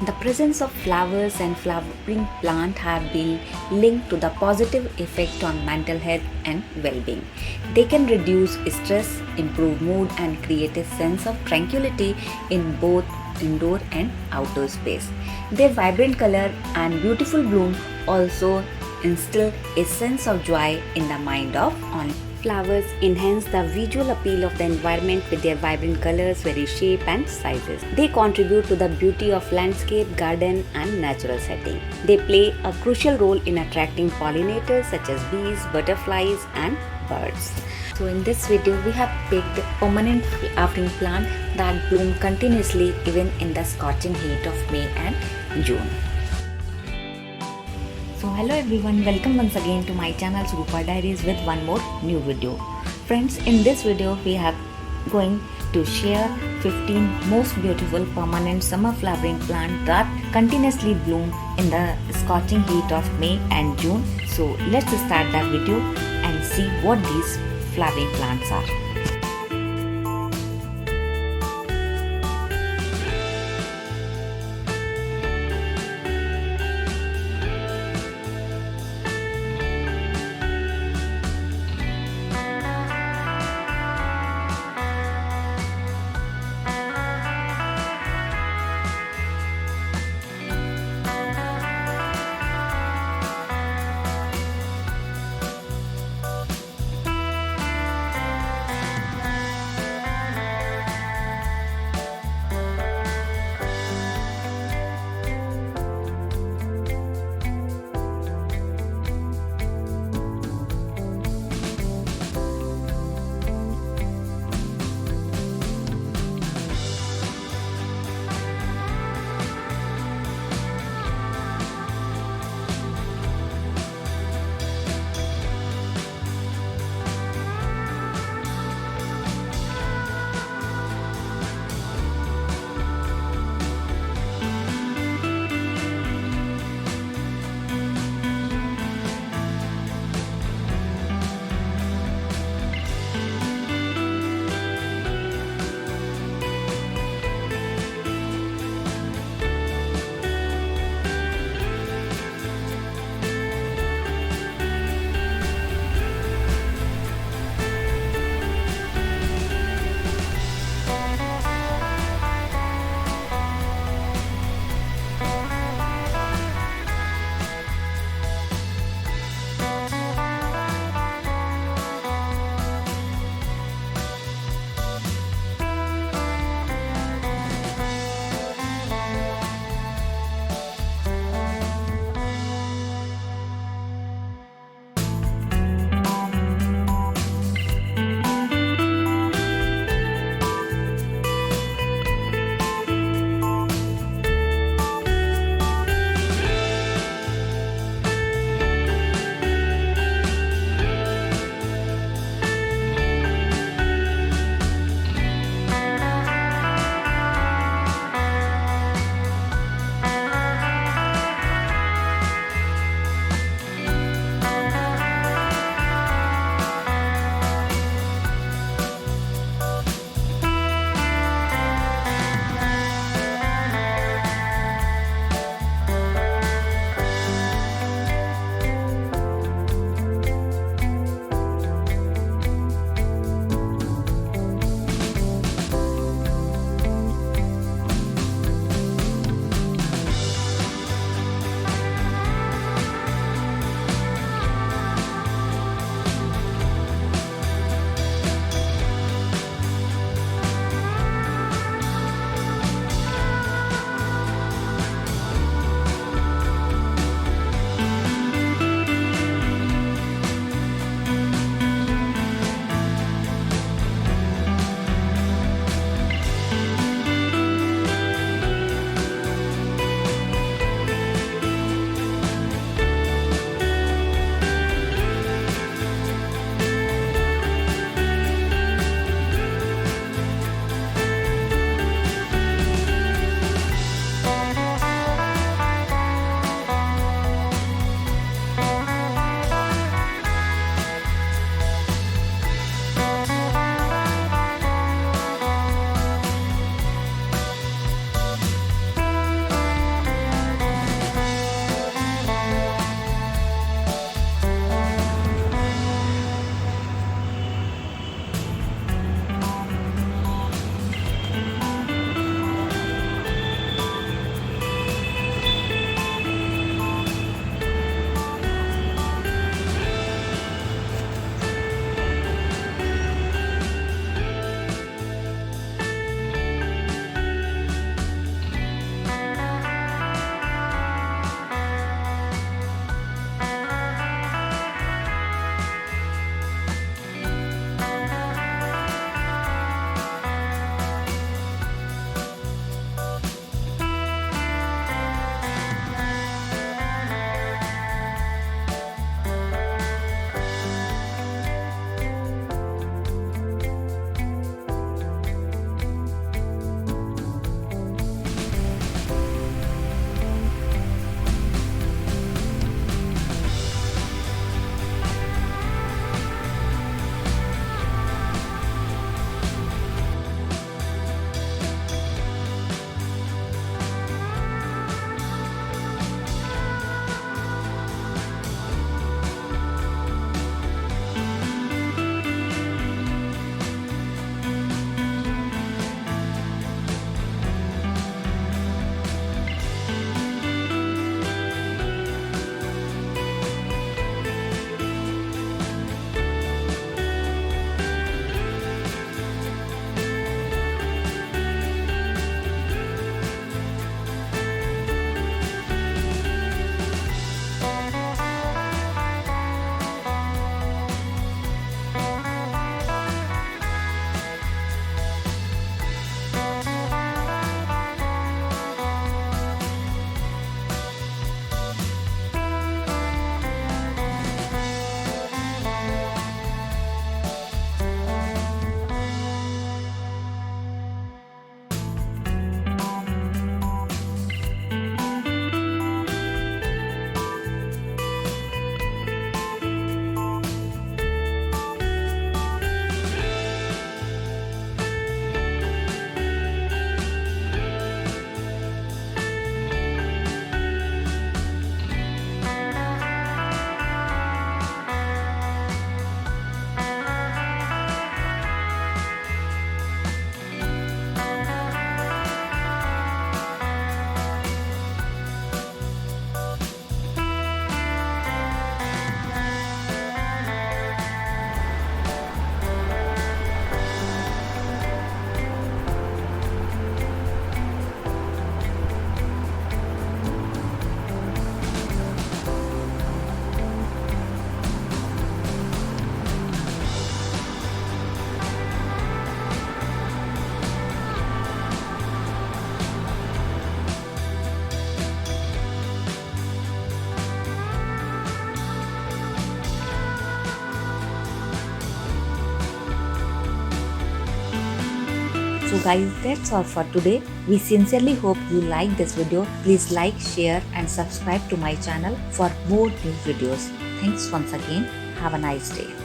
The presence of flowers and flowering plant have been linked to the positive effect on mental health and well-being. They can reduce stress, improve mood and create a sense of tranquility in both indoor and outdoor space. Their vibrant color and beautiful bloom also instill a sense of joy in the mind of on. Flowers enhance the visual appeal of the environment with their vibrant colors, varied shape and sizes. They contribute to the beauty of landscape, garden and natural setting. They play a crucial role in attracting pollinators such as bees, butterflies and birds. So in this video we have picked permanent flowering plant that bloom continuously even in the scorching heat of May and June. So hello everyone, welcome once again to my channel Surupa Diaries with one more new video. Friends, in this video we are going to share 15 most beautiful permanent summer flowering plants that continuously bloom in the scorching heat of May and June. So let's start the video and see what these flowering plants are. So guys, that's all for today. We sincerely hope you like this video. Please like, share and subscribe to my channel for more new videos. Thanks once again. Have a nice day.